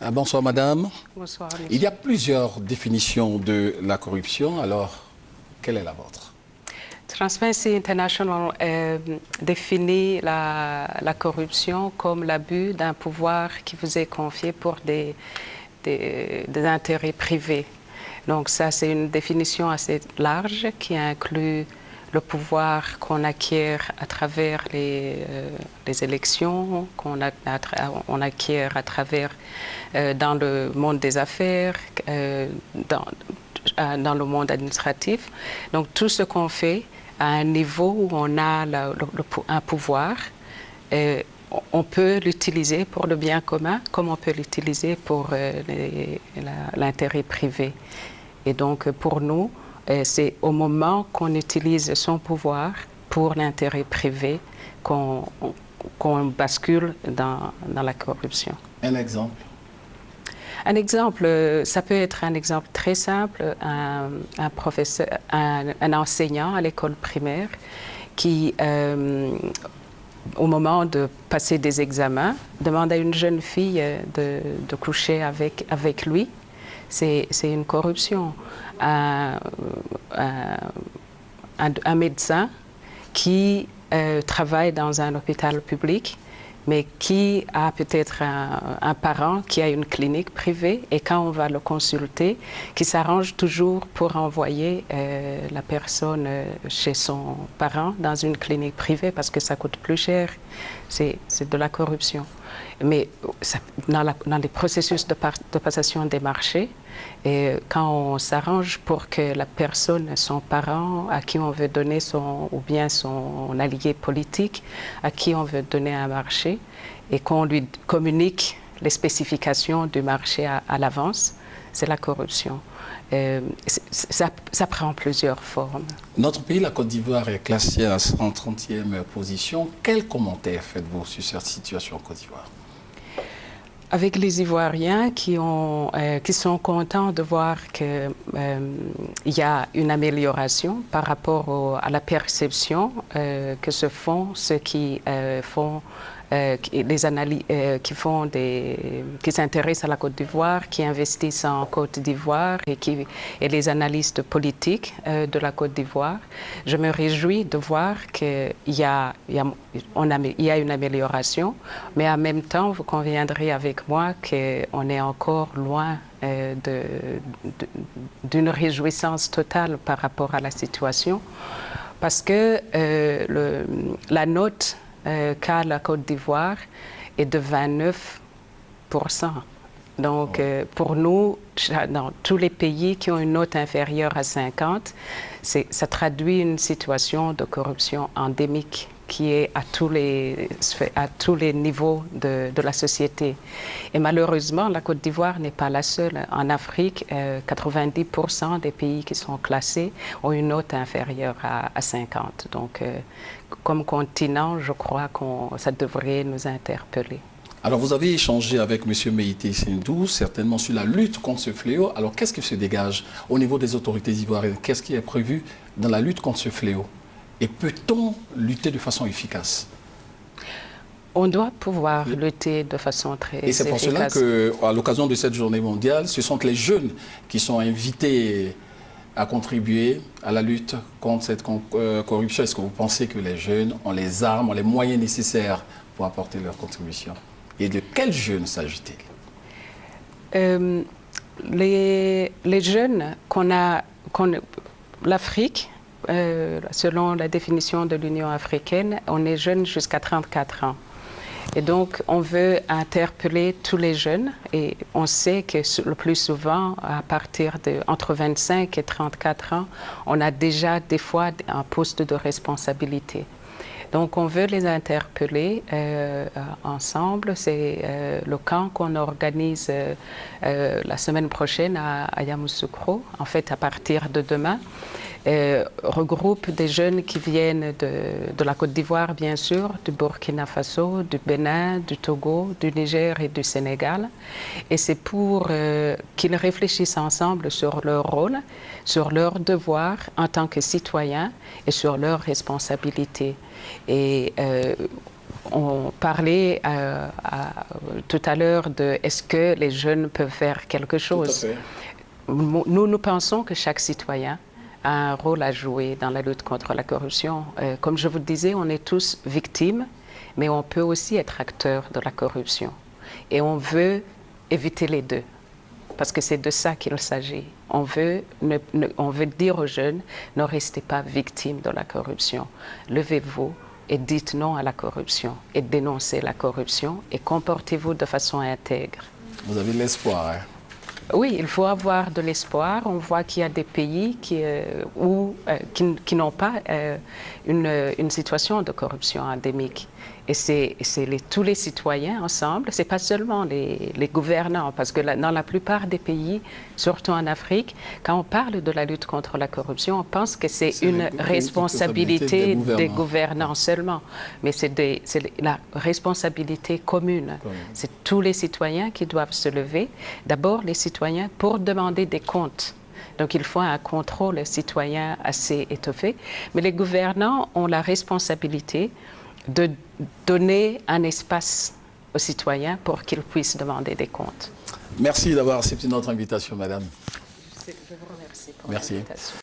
Bonsoir madame. Bonsoir. Il y a plusieurs définitions de la corruption, alors quelle est la vôtre? Transparency International définit la corruption comme l'abus d'un pouvoir qui vous est confié pour des intérêts privés. Donc ça, c'est une définition assez large qui inclut le pouvoir qu'on acquiert à travers les élections, qu'on acquiert à travers dans le monde des affaires, dans le monde administratif. Donc tout ce qu'on fait à un niveau où on a un pouvoir, on peut l'utiliser pour le bien commun comme on peut l'utiliser pour l'intérêt privé. Et donc pour nous, c'est au moment qu'on utilise son pouvoir pour l'intérêt privé qu'on bascule dans la corruption. Un exemple? Un exemple, ça peut être un exemple très simple, un professeur, un enseignant à l'école primaire qui, au moment de passer des examens, demande à une jeune fille de coucher avec lui. C'est une corruption. Un médecin qui travaille dans un hôpital public, mais qui a peut-être un parent qui a une clinique privée et quand on va le consulter, qui s'arrange toujours pour envoyer la personne chez son parent dans une clinique privée parce que ça coûte plus cher. C'est de la corruption. Mais dans les processus de passation des marchés, et quand on s'arrange pour que la personne, son parent, à qui on veut donner ou bien son allié politique, à qui on veut donner un marché, et qu'on lui communique les spécifications du marché à l'avance, c'est la corruption. Ça prend plusieurs formes. Notre pays, la Côte d'Ivoire, est classé à la 130e position. Quel commentaire faites-vous sur cette situation en Côte d'Ivoire? Avec les Ivoiriens qui sont contents de voir qu'il y a une amélioration par rapport à la perception que se font ceux qui font qui s'intéressent à la Côte d'Ivoire, qui investissent en Côte d'Ivoire et les analystes politiques de la Côte d'Ivoire. Je me réjouis de voir qu'il y a une amélioration, mais en même temps, vous conviendrez avec moi qu'on est encore loin d'une réjouissance totale par rapport à la situation, parce que la note qu'a la Côte d'Ivoire est de 29%. Donc, pour nous, dans tous les pays qui ont une note inférieure à 50, ça traduit une situation de corruption endémique qui est à tous les niveaux de la société. Et malheureusement, la Côte d'Ivoire n'est pas la seule. En Afrique, 90% des pays qui sont classés ont une note inférieure à 50. Donc, comme continent, je crois que ça devrait nous interpeller. Alors, vous avez échangé avec M. Meïté Sindou, certainement sur la lutte contre ce fléau. Alors, qu'est-ce qui se dégage au niveau des autorités ivoiriennes? Qu'est-ce qui est prévu dans la lutte contre ce fléau? Et peut-on lutter de façon efficace? On doit pouvoir lutter de façon très efficace. Et c'est pour cela qu'à l'occasion de cette journée mondiale, ce sont les jeunes qui sont invités à contribuer à la lutte contre cette corruption. Est-ce que vous pensez que les jeunes ont les armes, ont les moyens nécessaires pour apporter leur contribution? Et de quels jeunes s'agit-il? Les jeunes l'Afrique, selon la définition de l'Union africaine, on est jeune jusqu'à 34 ans. Et donc, on veut interpeller tous les jeunes et on sait que le plus souvent, à partir entre 25 et 34 ans, on a déjà des fois un poste de responsabilité. Donc, on veut les interpeller ensemble. C'est le camp qu'on organise la semaine prochaine à Yamoussoukro, en fait à partir de demain. Regroupe des jeunes qui viennent de la Côte d'Ivoire, bien sûr, du Burkina Faso, du Bénin, du Togo, du Niger et du Sénégal. Et c'est pour qu'ils réfléchissent ensemble sur leur rôle, sur leurs devoirs en tant que citoyens et sur leurs responsabilités. Et On parlait tout à l'heure de est-ce que les jeunes peuvent faire quelque chose. Nous pensons que chaque citoyen a un rôle à jouer dans la lutte contre la corruption. Comme je vous disais, on est tous victimes, mais on peut aussi être acteur de la corruption. Et on veut éviter les deux, parce que c'est de ça qu'il s'agit. On veut dire aux jeunes, ne restez pas victimes de la corruption. Levez-vous et dites non à la corruption, et dénoncez la corruption, et comportez-vous de façon intègre. Vous avez de l'espoir, hein? Oui, il faut avoir de l'espoir. On voit qu'il y a des pays qui n'ont pas une situation de corruption endémique. Et c'est tous les citoyens ensemble, ce n'est pas seulement les gouvernants, parce que dans la plupart des pays, surtout en Afrique, quand on parle de la lutte contre la corruption, on pense que c'est une responsabilité des gouvernants seulement. Mais c'est la responsabilité commune. C'est tous les citoyens qui doivent se lever. D'abord, les citoyens pour demander des comptes. Donc, il faut un contrôle citoyen assez étoffé. Mais les gouvernants ont la responsabilité de donner un espace aux citoyens pour qu'ils puissent demander des comptes. Merci d'avoir accepté notre invitation, madame. Je vous remercie pour l'invitation.